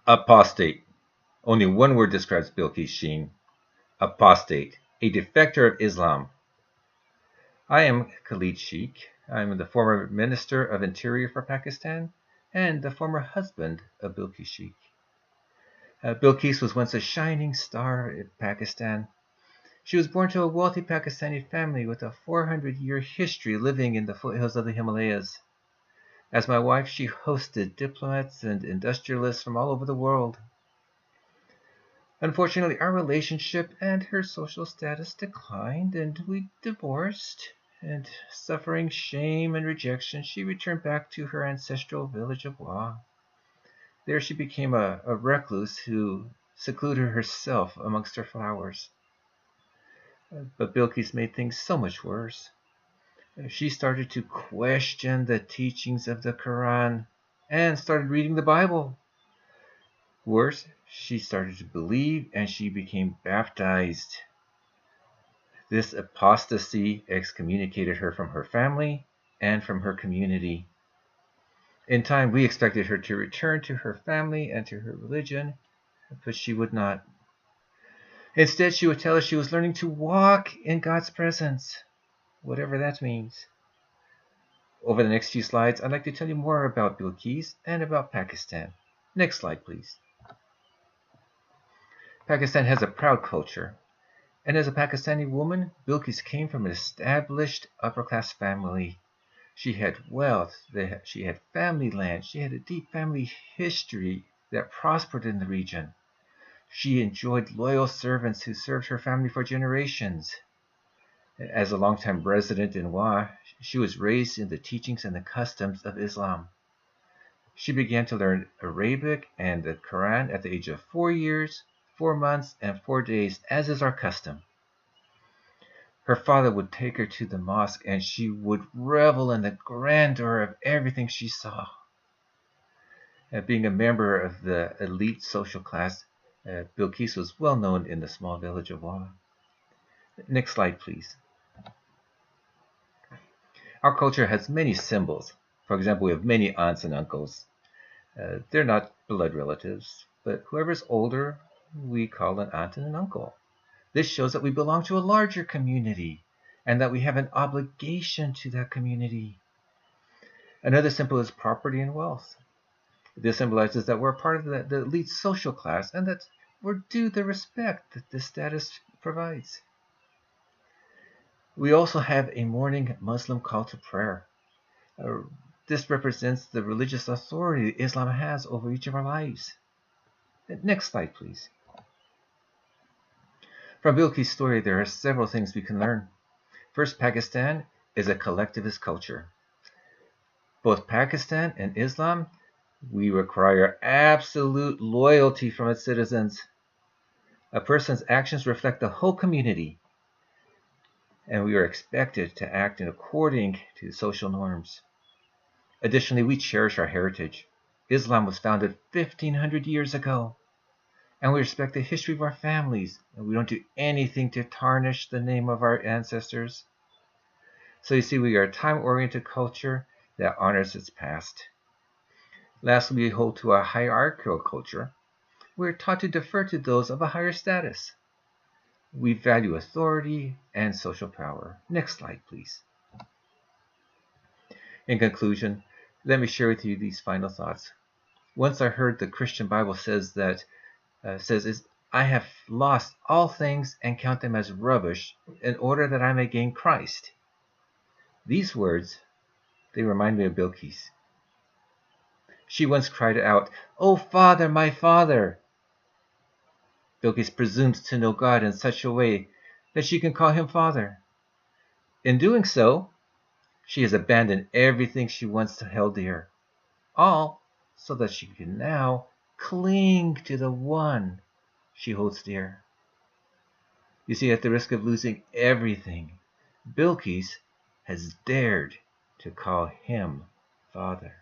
Apostate. Only one word describes Bilqis Sheen. Apostate, a defector of Islam. I am Khalid Sheikh. I am the former Minister of Interior for Pakistan and the former husband of Bilqis Sheikh. Bilqis was once a shining star in Pakistan. She was born to a wealthy Pakistani family with a 400-year history living in the foothills of the Himalayas. As my wife, she hosted diplomats and industrialists from all over the world. Unfortunately, our relationship and her social status declined, and we divorced. And suffering shame and rejection, she returned back to her ancestral village of Wa. There she became a recluse who secluded herself amongst her flowers. But Bilqis made things so much worse. She started to question the teachings of the Quran and started reading the Bible. Worse, she started to believe and she became baptized. This apostasy excommunicated her from her family and from her community. In time, we expected her to return to her family and to her religion, but she would not. Instead, she would tell us she was learning to walk in God's presence, whatever that means. Over the next few slides, I'd like to tell you more about Bilqis and about Pakistan. Next slide, please. Pakistan has a proud culture, and as a Pakistani woman, Bilqis came from an established upper-class family. She had wealth, she had family land, she had a deep family history that prospered in the region. She enjoyed loyal servants who served her family for generations. As a longtime resident in Wa, she was raised in the teachings and the customs of Islam. She began to learn Arabic and the Quran at the age of 4 years, 4 months, and 4 days, as is our custom. Her father would take her to the mosque and she would revel in the grandeur of everything she saw. Being a member of the elite social class, Bilqis was well known in the small village of Wa. Next slide, please. Our culture has many symbols. For example, we have many aunts and uncles. They're not blood relatives, but whoever's older, we call an aunt and an uncle. This shows that we belong to a larger community and that we have an obligation to that community. Another symbol is property and wealth. This symbolizes that we're part of the elite social class and that we're due the respect that this status provides. We also have a morning Muslim call to prayer. This represents the religious authority Islam has over each of our lives. Next slide, please. From Bilqis' story, there are several things we can learn. First, Pakistan is a collectivist culture. Both Pakistan and Islam, we require absolute loyalty from its citizens. A person's actions reflect the whole community, and we are expected to act in according to social norms. Additionally, we cherish our heritage. Islam was founded 1,500 years ago, and we respect the history of our families, and we don't do anything to tarnish the name of our ancestors. So you see, we are a time-oriented culture that honors its past. Lastly, we hold to a hierarchical culture. We're taught to defer to those of a higher status. We value authority and social power. Next slide, please. In conclusion, let me share with you these final thoughts. Once I heard the Christian Bible says I have lost all things and count them as rubbish in order that I may gain Christ. These words, they remind me of Bilqis. She once cried out, "Oh, Father, my Father!" Bilqis presumes to know God in such a way that she can call him Father. In doing so, she has abandoned everything she once held dear, all so that she can now cling to the one she holds dear. You see, at the risk of losing everything, Bilqis has dared to call him Father.